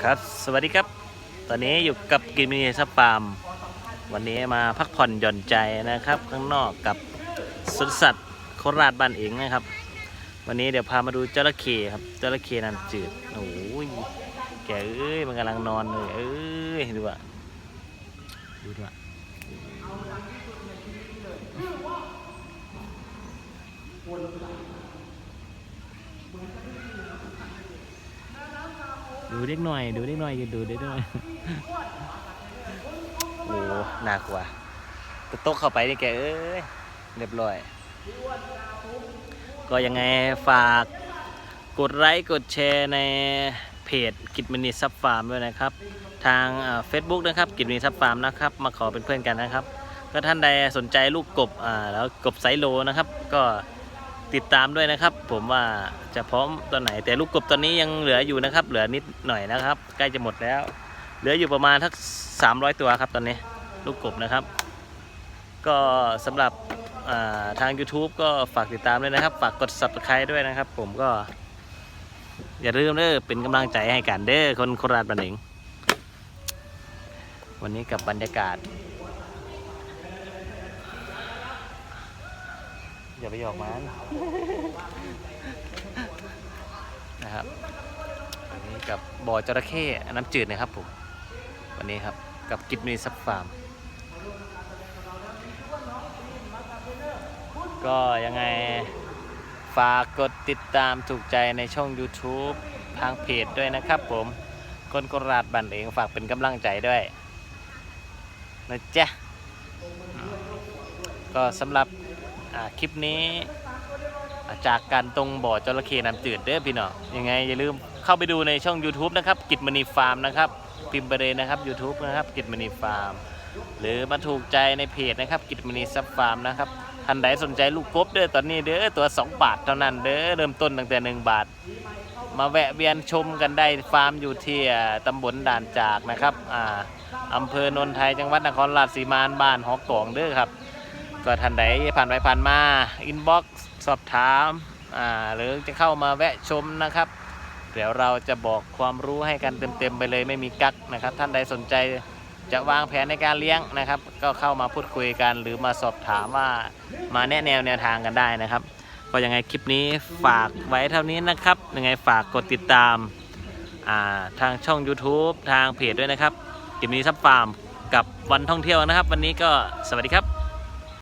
ครับสวัสดีครับตอนนี้อยู่กับกิมมินีซับฟาร์มวันนี้มาพักผ่อนหย่อนใจนะครับข้างนอกกับสวนสัตว์โคราชบ้านเองนะครับวันนี้เดี๋ยวพามาดูจระเข้ครับจระเข้น้ำจืดโอ้ยแกเอ้ยมันกำลังนอนเลยเอ้ยดูอ่ะดูด้วยดูเล็กหน่อยดูเล็กหน่อยดูเล็กหน่อยโอ้น่ากลัวโต๊ะเข้าไปนี่แกเอ้ยเรียบร้อยก็ยังไงฝากกดไลค์กดแชร์ในเพจกิจมณีซับฟาร์มด้วยนะครับทางFacebook นะครับกิจมณีซับฟาร์มนะครับมาขอเป็นเพื่อนกันนะครับก็ท่านใดสนใจลูกกบแล้วกบไซโลนะครับก็ติดตามด้วยนะครับผมว่าจะพร้อมตอนไหนแต่ลูกกบตอนนี้ยังเหลืออยู่นะครับเหลือนิดหน่อยนะครับใกล้จะหมดแล้วเหลืออยู่ประมาณทัก300ตัวครับตอนนี้ลูกกบนะครับก็สำหรับทาง YouTube ก็ฝากติดตามด้วยนะครับฝากกด Subscribe ด้วยนะครับผมก็อย่าลืมเด้อเป็นกำลังใจให้กันเด้อคนโคราชบ้านเองวันนี้กับบรรยากาศอย่าไปหยอกมันนะครับวันนี้กับบ่อจระเข้น้ำจืดนะครับผมวันนี้ครับกับกิจมีซับฟาร์มก็ยังไงฝากกดติดตามถูกใจในช่อง YouTube ทางเพจด้วยนะครับผมคนโคราชบ้านเองฝากเป็นกำลังใจด้วยนะจ๊ะก็สำหรับคลิปนี้จากการตรงบ่อจระเข้น้ำจืดเด้อพี่น้องยังไงอย่าลืมเข้าไปดูในช่อง YouTube นะครับกิจมณีฟาร์มนะครับพิมพ์ไปเลยนะครับ YouTube นะครับกิจมณีฟาร์มหรือมาถูกใจในเพจนะครับกิจมณีซับฟาร์มนะครับท่านใดสนใจลูกกบเด้อตอนนี้เด้อตัว2 บาทเท่านั้นเด้อเริ่มต้นตั้งแต่1 บาทมาแวะเวียนชมกันได้ฟาร์มอยู่ที่ตำบลด่านจากนะครับอำเภอนนทไทยจังหวัดนครราชสีมาบ้านหอกองเด้อครับก็ท่านใดผ่านไปผ่านมาอินบ็อกซ์สอบถามหรือจะเข้ามาแวะชมนะครับเดี๋ยวเราจะบอกความรู้ให้กันเต็มๆไปเลยไม่มีกั๊กนะครับท่านใดสนใจจะวางแผนในการเลี้ยงนะครับก็เข้ามาพูดคุยกันหรือมาสอบถามว่ามาแนวทางกันได้นะครับก็ยังไงคลิปนี้ฝากไว้เท่านี้นะครับยังไงฝากกดติดตามทางช่อง YouTube ทางเพจด้วยนะครับกิจนี้ซับฟาร์มกับวันท่องเที่ยวนะครับวันนี้ก็สวัสดีครับ